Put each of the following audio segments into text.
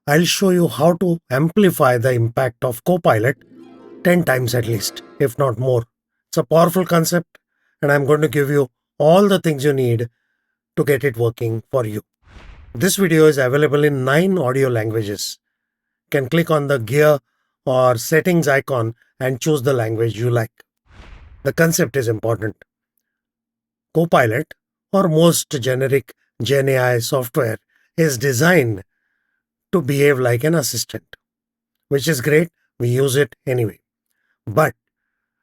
I'll show you how to amplify the impact of Copilot 10 times at least, if not more. It's a powerful concept, and I'm going to give you all the things you need to get it working for you. This video is available in 9 audio languages. You can click on the gear or settings icon and choose the language you like. The concept is important. Copilot, or most generic GenAI software, is designed to behave like an assistant, which is great. We use it anyway. But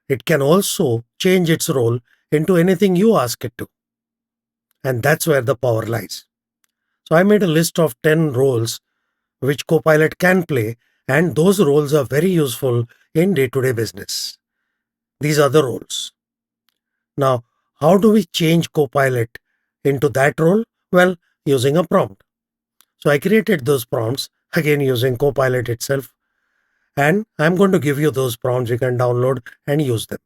it can also change its role into anything you ask it to. And that's where the power lies. So I made a list of 10 roles which Copilot can play, and those roles are very useful in day-to-day business. These are the roles. Now, how do we change Copilot into that role? Well, using a prompt. So I created those prompts, again using Copilot itself. And I'm going to give you those prompts. You can download and use them.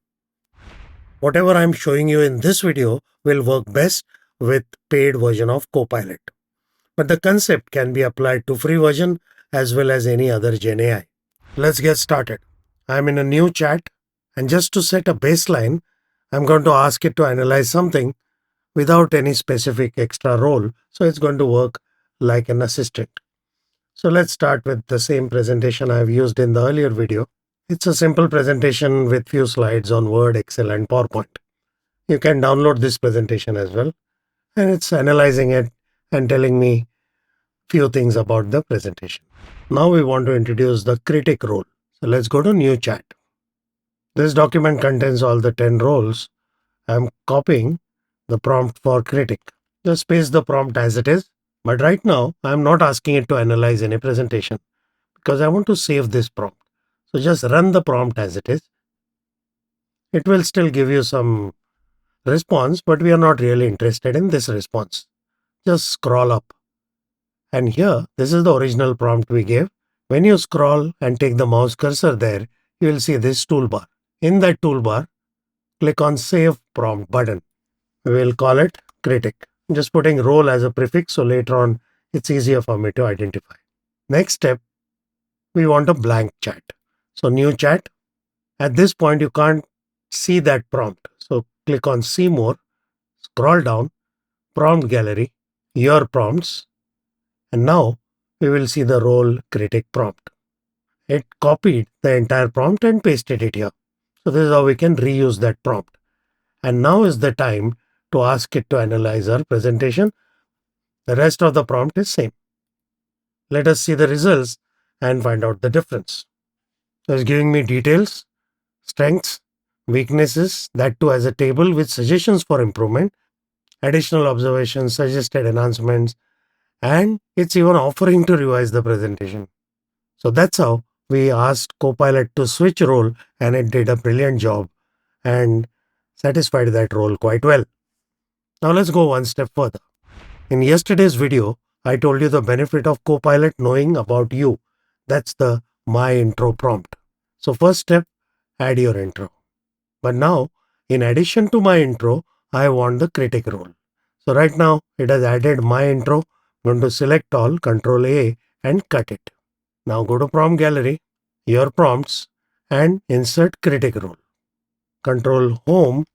Whatever I'm showing you in this video will work best with paid version of Copilot. But the concept can be applied to free version as well as any other GenAI. Let's get started. I'm in a new chat, and just to set a baseline, I'm going to ask it to analyze something without any specific extra role. So it's going to work like an assistant. So let's start with the same presentation I've used in the earlier video. It's a simple presentation with few slides on Word, Excel, and PowerPoint. You can download this presentation as well. And it's analyzing it and telling me few things about the presentation. Now we want to introduce the critic role. So let's go to new chat. This document contains all the 10 roles. I'm copying the prompt for critic. Just paste the prompt as it is. But right now, I'm not asking it to analyze any presentation because I want to save this prompt. So just run the prompt as it is. It will still give you some response, but we are not really interested in this response. Just scroll up. And here, this is the original prompt we gave. When you scroll and take the mouse cursor there, you will see this toolbar. In that toolbar, click on Save Prompt button. We will call it Critic. I'm just putting role as a prefix, so later on it's easier for me to identify. Next step, we want a blank chat. So new chat. At this point, you can't see that prompt. So click on See More, scroll down, Prompt Gallery, Your Prompts, and now we will see the role Critic prompt. It copied the entire prompt and pasted it here. So this is how we can reuse that prompt. And now is the time to ask it to analyze our presentation. The rest of the prompt is same. Let us see the results and find out the difference. So it's giving me details, strengths, weaknesses, that too as a table with suggestions for improvement, additional observations, suggested enhancements, and it's even offering to revise the presentation. So that's how we asked Copilot to switch role, and it did a brilliant job and satisfied that role quite well. Now let's go one step further. In yesterday's video, I told you the benefit of Copilot knowing about you. That's the My Intro prompt. So first step, add your intro. But now, in addition to my intro, I want the critic role. So right now, it has added my intro. I'm going to select all, Control A, and cut it. Now go to Prompt Gallery, Your Prompts, and insert critic role. Control Home.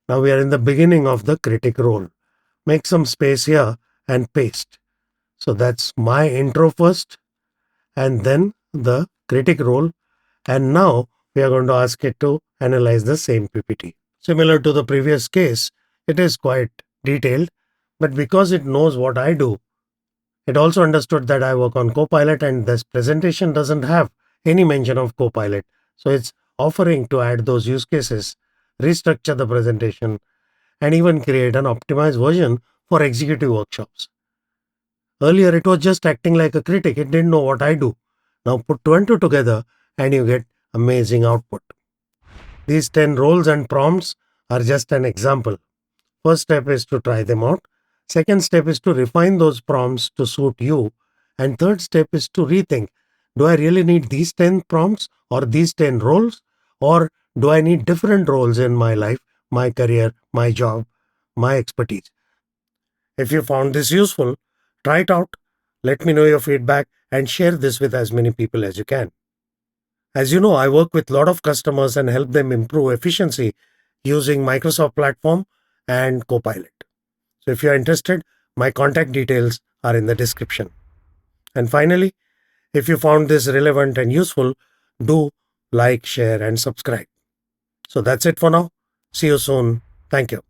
Now we are in the beginning of the critic role. Make some space here and paste. So that's my intro first, and then the critic role. And now we are going to ask it to analyze the same PPT. Similar to the previous case, it is quite detailed, but because it knows what I do, it also understood that I work on Copilot, and this presentation doesn't have any mention of Copilot. So it's offering to add those use cases, restructure the presentation, and even create an optimized version for executive workshops. Earlier, it was just acting like a critic. It didn't know what I do. Now put two and two together and you get amazing output. These 10 roles and prompts are just an example. First step is to try them out. Second step is to refine those prompts to suit you. And third step is to rethink. Do I really need these 10 prompts or these 10 roles? Or do I need different roles in my life, my career, my job, my expertise? If you found this useful, try it out. Let me know your feedback and share this with as many people as you can. As you know, I work with a lot of customers and help them improve efficiency using Microsoft Platform and Copilot. So if you are interested, my contact details are in the description. And finally, if you found this relevant and useful, do like, share, and subscribe. So that's it for now. See you soon. Thank you.